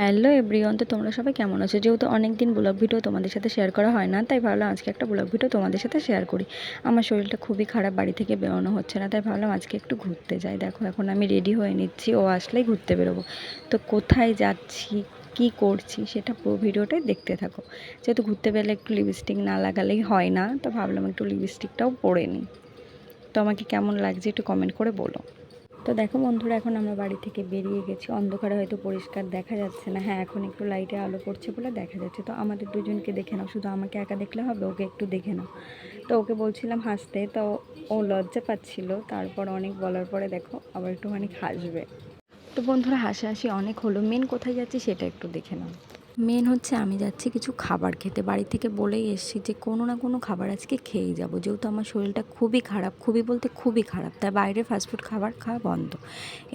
Hello everyone, তো তোমরা সবাই কেমন আছো? যেহেতু অনেক দিন ব্লগ ভিডিও তোমাদের সাথে শেয়ার করা হয় না, তাই ভাবলাম আজকে একটা ব্লগ ভিডিও তোমাদের সাথে শেয়ার করি। আমার শরীরটা খুবই খারাপ, বাড়ি থেকে বেরোনো হচ্ছে না, তাই ভাবলাম আজকে একটু ঘুরতে যাই। দেখো এখন আমি রেডি হয়ে নিচ্ছি, ও আসলেই ঘুরতে বেরোবো। তো কোথায় যাচ্ছি, কি করছি, সেটা পুরো ভিডিওটাই দেখতে থাকো। যেহেতু ঘুরতে বেরোলে একটু লিপস্টিক না লাগালেই হয় না, তো ভাবলাম একটু লিপস্টিকটাও পরে নিই। তো আমাকে কেমন লাগছে একটু কমেন্ট করে বলো। তো দেখো বন্ধুরা, এখন আমরা বাড়ি থেকে বেরিয়ে গেছি। অন্ধকারে হয়তো পরিষ্কার দেখা যাচ্ছে না, হ্যাঁ এখন একটু লাইটে আলো পড়ছে বলে দেখা যাচ্ছে। তো আমাদের দুজনকে দেখে নাও, শুধু আমাকে একা দেখলে হবে, ওকে একটু দেখে নাও। তো ওকে বলছিলাম হাসতে, তো ও লজ্জা পাচ্ছিল। তারপর অনেক বলার পরে দেখো আবার একটুখানি হাসবে। তো বন্ধুরা, হাসাহাসি অনেক হলো, মেন কোথায় যাচ্ছি সেটা একটু দেখে নাও। মেন হচ্ছে আমি যাচ্ছি কিছু খাবার খেতে। বাড়ি থেকে বলেই এসেছি যে কোনো না কোনো খাবার আজকে খেয়েই যাব, যেহেতু আমার শরীরটা খুবই খারাপ, খুবই বলতে খুবই খারাপ, তাই বাইরে ফাস্টফুড খাবার খাওয়া বন্ধ।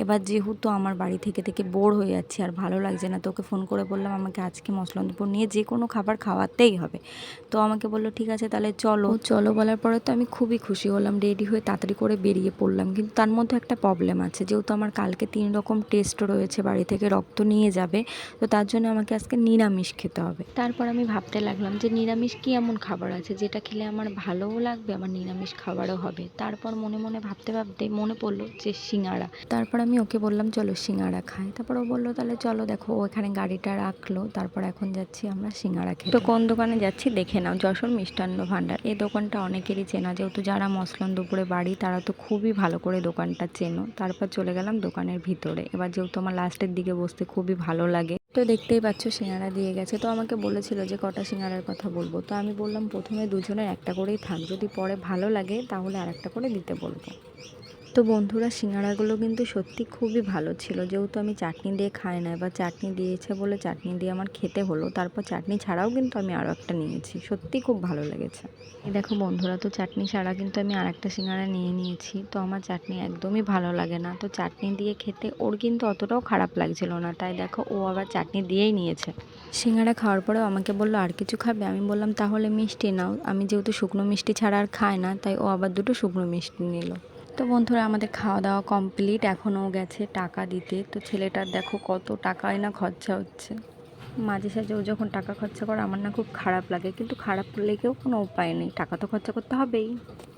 এবার যেহেতু আমার বাড়ি থেকে বোর হয়ে যাচ্ছি আর ভালো লাগছে না, তো ওকে ফোন করে বললাম আমাকে আজকে মশলান্তপুর নিয়ে যে কোনো খাবার খাওয়াতেই হবে। তো আমাকে বললো ঠিক আছে তাহলে চলো চলো বলার পরে তো আমি খুবই খুশি হলাম, রেডি হয়ে তাড়াতাড়ি করে বেরিয়ে পড়লাম। কিন্তু তার মধ্যে একটা প্রবলেম আছে, যেহেতু আমার কালকে 3 রকম টেস্ট রয়েছে, বাড়ি থেকে রক্ত নিয়ে যাবে, তো তার জন্য আমাকে আজকে নিরামিষ খেতে হবে। তারপর আমি ভাবতে লাগলাম যে নিরামিষ কি এমন খাবার আছে যেটা খেলে আমার ভালোও লাগবে, আমার নিরামিষ খাবারও হবে। তারপর মনে মনে ভাবতে ভাবতে মনে পড়লো যে সিঙ্গাড়া। তারপর আমি ওকে বললাম চলো সিঙ্গাড়া খাই। তারপর ও বললো তাহলে চলো। দেখো ও এখানে গাড়িটা রাখলো, তারপর এখন যাচ্ছি আমরা সিঙ্গাড়া খেতে। তো কোন দোকানে যাচ্ছি দেখে নাও, যশোর মিষ্টান্ন ভাণ্ডার। এই দোকানটা অনেকেরই চেনা, যেহেতু যারা মসলন্দপুরে বাড়ি তারা তো খুবই ভালো করে দোকানটা চেনো। তারপর চলে গেলাম দোকানের ভিতরে। এবার যেহেতু আমার লাস্টের দিকে বসতে খুবই ভালো লাগে, তো দেখতেই পাচ্ছ সিঙ্গাড়া দিয়ে গেছে। তো আমাকে বলেছিল যে কটা সিঙ্গাড়ার কথা বলবো, তো আমি বললাম প্রথমে দুজনের একটা করেই থাক, যদি পরে ভালো লাগে তাহলে আর একটা করে দিতে বলবো। তো বন্ধুরা, সিঙ্গাড়াগুলো কিন্তু সত্যি খুবই ভালো ছিল, যেহেতু আমি চাটনি দিয়ে খাই না, এবার চাটনি দিয়েছে বলে চাটনি দিয়ে আমার খেতে হলো। তারপর চাটনি ছাড়াও কিন্তু আমি আরও একটা নিয়েছি, সত্যি খুব ভালো লেগেছে। এই দেখো বন্ধুরা, তো চাটনি ছাড়া কিন্তু আমি আর একটা সিঙ্গাড়া নিয়ে নিয়েছি। তো আমার চাটনি একদমই ভালো লাগে না, তো চাটনি দিয়ে খেতে ওর কিন্তু অতটাও খারাপ লাগছিল না, তাই দেখো ও আবার চাটনি দিয়েই নিয়েছে। সিঙ্গাড়া খাওয়ার পরেও আমাকে বললো আর কিছু খাবে, আমি বললাম তাহলে মিষ্টি নাও। আমি যেহেতু শুকনো মিষ্টি ছাড়া আর খাই না, তাই ও আবার দুটো শুকনো মিষ্টি নিল। তো বন্ধুরা, আমাদের খাওয়া দাওয়া কমপ্লিট, এখনও গেছে টাকা দিতে। তো ছেলেটার দেখো কত টাকাই না খরচা হচ্ছে। মাঝে সাঝে ও যখন টাকা খরচা করে আমার না খুব খারাপ লাগে, কিন্তু খারাপ লেগেও কোনো উপায় নেই, টাকা তো খরচা করতে হবেই।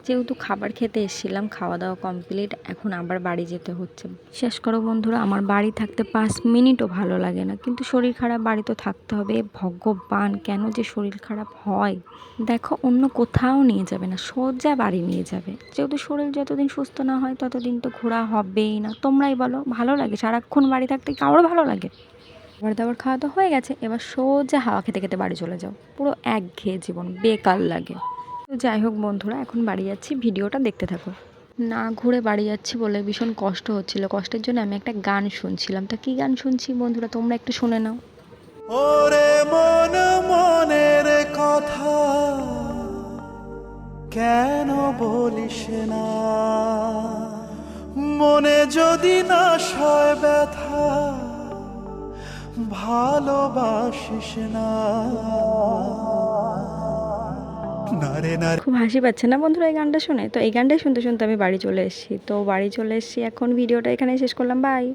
যেহেতু খাবার খেতে এসেছিলাম, খাওয়া দাওয়া কমপ্লিট, এখন আবার বাড়ি যেতে হচ্ছে। শেষ করো বন্ধুরা, আমার বাড়ি থাকতে 5 মিনিটও ভালো লাগে না, কিন্তু শরীর খারাপ, বাড়ি তো থাকতে হবে। ভগবান, কেন যে শরীর খারাপ হয়। দেখো অন্য কোথাও নিয়ে যাবে না, সোজা বাড়ি নিয়ে যাবে। যেহেতু শরীর যতদিন সুস্থ না হয় ততদিন তো ঘোরা হবেই না। তোমরাই বলো, ভালো লাগে সারাক্ষণ বাড়ি থাকতে? কারোর ভালো লাগে? খাবার দাবার খাওয়া তো হয়ে গেছে, এবার সোজা হাওয়া খেতে খেতে বাড়ি চলে যাও। পুরো একঘেয়ে জীবন, বেকার লাগে। তো যাই হোক বন্ধুরা, এখন বাড়ি যাচ্ছি, ভিডিওটা দেখতে থাকো। না ঘুরে বাড়ি যাচ্ছি বলে ভীষণ কষ্ট হচ্ছিল, কষ্টের জন্য আমি একটা গান শুনছিলাম। তা কি গান শুনছি বন্ধুরা তোমরা একটু শুনে নাও। ওরে মন মনের কথা কেন বলিস না, মনে যদি না সয় ব্যথা ভালোবাসিস না। খুব হাসি পাচ্ছে না বন্ধুরা এই গানটা শুনে? তো এই গানটাই শুনতে শুনতে আমি বাড়ি চলে এসেছি। তো বাড়ি চলে এসেছি, এখন ভিডিওটা এখানে শেষ করলাম, বাই।